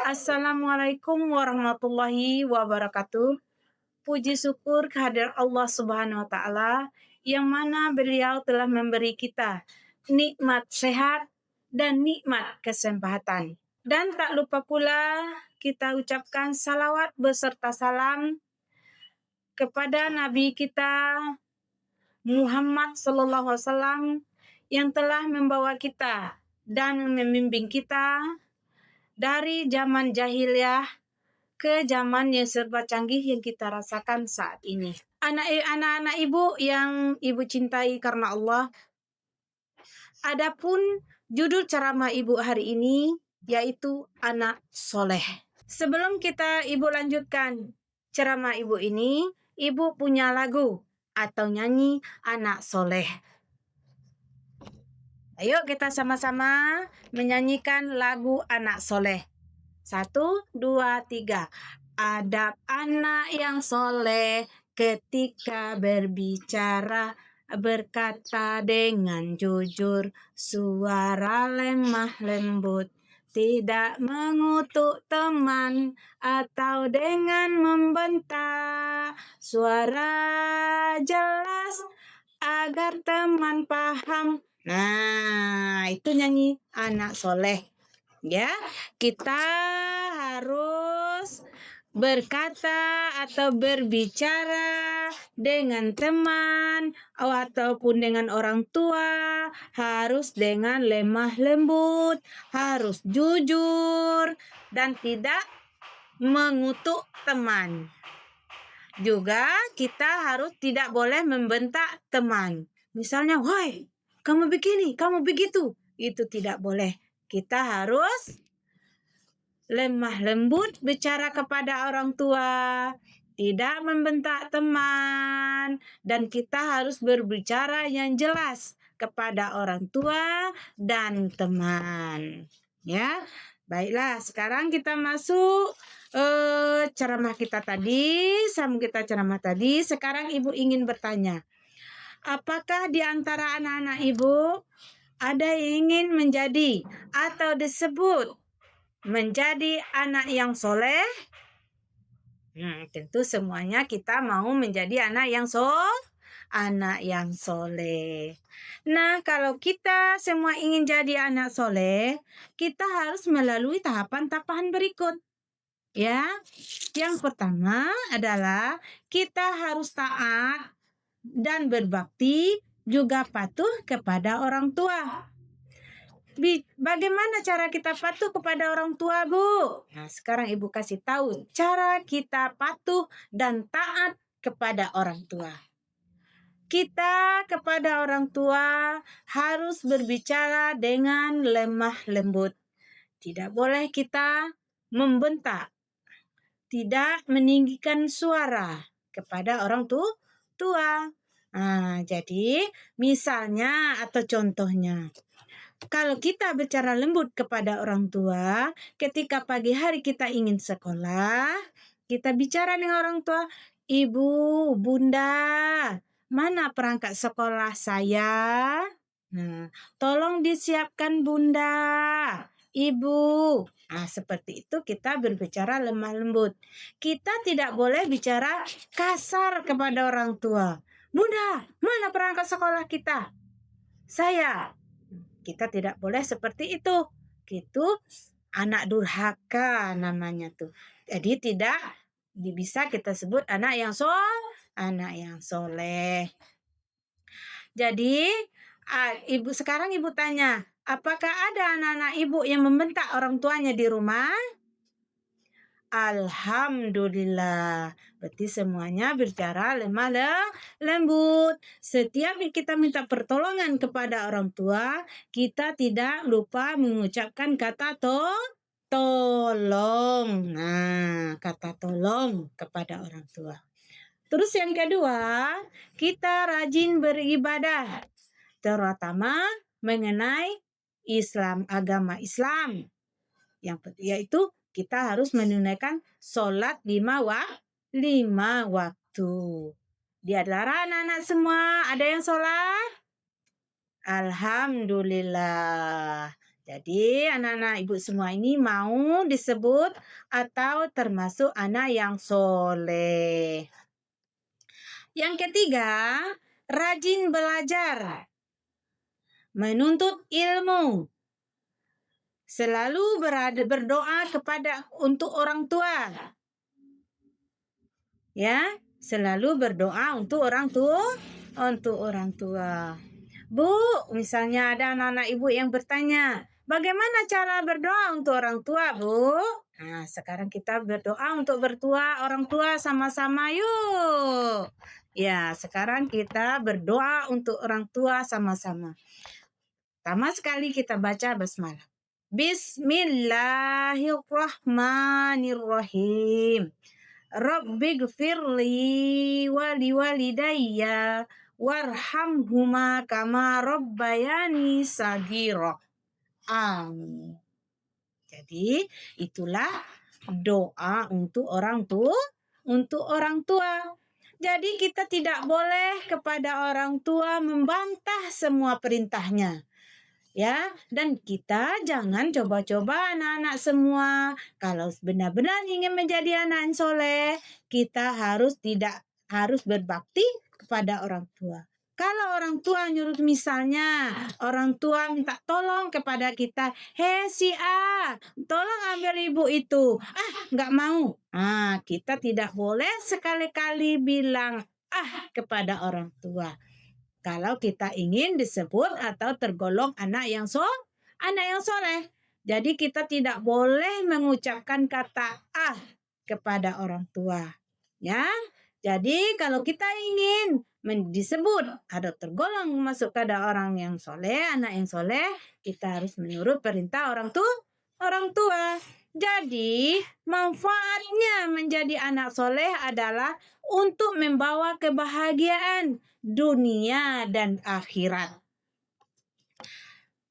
Assalamualaikum warahmatullahi wabarakatuh. Puji syukur kehadirat Allah Subhanahu wa taala yang mana beliau telah memberi kita nikmat sehat dan nikmat kesempatan. Dan tak lupa pula kita ucapkan salawat beserta salam kepada Nabi kita Muhammad sallallahu alaihi wasallam yang telah membawa kita dan membimbing kita dari zaman jahiliyah ke zaman yang serba canggih yang kita rasakan saat ini. Anak-anak ibu yang ibu cintai karena Allah, adapun judul ceramah ibu hari ini yaitu anak soleh. Sebelum ibu lanjutkan ceramah ibu ini, ibu punya lagu atau nyanyi anak soleh. Ayo kita sama-sama menyanyikan lagu anak soleh. 1, 2, 3. Adab anak yang soleh ketika berbicara, berkata dengan jujur, suara lemah lembut, tidak mengutuk teman atau dengan membentak, suara jelas agar teman paham. Nah, itu nyanyi anak soleh. Ya, kita harus berkata atau berbicara dengan teman ataupun dengan orang tua harus dengan lemah lembut, harus jujur dan tidak mengutuk teman. Juga kita harus tidak boleh membentak teman. Misalnya, "Woi, kamu begini, kamu begitu." Itu tidak boleh. Kita harus lemah lembut bicara kepada orang tua, tidak membentak teman, dan kita harus berbicara yang jelas kepada orang tua dan teman. Ya, baiklah. Sekarang kita masuk ceramah kita tadi. Sambung kita ceramah tadi. Sekarang ibu ingin bertanya, apakah di antara anak-anak ibu ada yang ingin menjadi atau disebut menjadi anak yang soleh? Tentu semuanya kita mau menjadi anak yang soleh. Nah, kalau kita semua ingin jadi anak soleh, kita harus melalui tahapan-tahapan berikut. Ya, yang pertama adalah kita harus taat dan berbakti, juga patuh kepada orang tua. Bagaimana cara kita patuh kepada orang tua, Bu? Nah, sekarang ibu kasih tahu cara kita patuh dan taat kepada orang tua. Kita kepada orang tua harus berbicara dengan lemah lembut. Tidak boleh kita membentak, tidak meninggikan suara kepada orang tua. Nah, jadi misalnya atau contohnya, kalau kita bicara lembut kepada orang tua, ketika pagi hari kita ingin sekolah, kita bicara dengan orang tua, "Ibu, Bunda, mana perangkat sekolah saya? Nah, tolong disiapkan Bunda, Ibu." Nah, seperti itu kita berbicara lemah lembut. Kita tidak boleh bicara kasar kepada orang tua. "Bunda, mana perangkat sekolah kita? Saya." Kita tidak boleh seperti itu. Itu anak durhaka namanya tuh. Jadi tidak bisa kita sebut anak yang soleh. Jadi sekarang ibu tanya, apakah ada anak-anak ibu yang membentak orang tuanya di rumah? Alhamdulillah. Berarti semuanya bicara lemah lembut. Setiap kita minta pertolongan kepada orang tua, kita tidak lupa mengucapkan kata tolong. Nah, kata tolong kepada orang tua. Terus yang kedua, kita rajin beribadah, terutama mengenai agama Islam. Yaitu kita harus menunaikan sholat 5 waktu. Di antara anak-anak semua ada yang sholat? Alhamdulillah. Jadi anak-anak ibu semua ini mau disebut atau termasuk anak yang soleh. Yang ketiga, rajin belajar, menuntut ilmu, selalu berdoa untuk orang tua. Ya, selalu berdoa untuk orang tua. Bu, misalnya ada anak-anak ibu yang bertanya, bagaimana cara berdoa untuk orang tua, Bu? Nah, sekarang kita berdoa untuk orang tua sama-sama yuk. Ya, sekarang kita berdoa untuk orang tua sama-sama. Pertama sekali kita baca basmalah. Bismillahirrahmanirrahim. Rabbighfirli wa liwalidayya warhamhuma kama rabbayani saghira. Amin. Jadi itulah doa untuk orang tua. Jadi kita tidak boleh kepada orang tua membantah semua perintahnya. Ya, dan kita jangan coba-coba anak-anak semua. Kalau benar-benar ingin menjadi anak yang soleh, kita harus berbakti kepada orang tua. Kalau orang tua nyuruh, misalnya orang tua minta tolong kepada kita, hei si A, tolong ambil ibu itu. Nggak mau. Kita tidak boleh sekali-kali bilang kepada orang tua. Kalau kita ingin disebut atau tergolong anak yang soleh. Jadi kita tidak boleh mengucapkan kata kepada orang tua. Ya. Jadi kalau kita ingin disebut atau tergolong masuk pada orang yang soleh, anak yang soleh, kita harus menurut perintah orang tua. Jadi manfaatnya menjadi anak soleh adalah untuk membawa kebahagiaan dunia dan akhirat.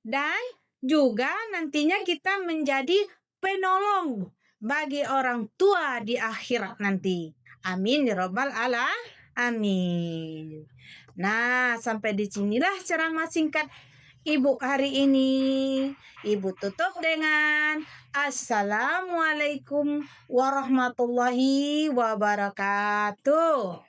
Dan juga nantinya kita menjadi penolong bagi orang tua di akhirat nanti. Amin ya rabbal alamin. Nah, sampai di sinilah ceramah singkat Ibu hari ini. Ibu tutup dengan Assalamualaikum warahmatullahi wabarakatuh.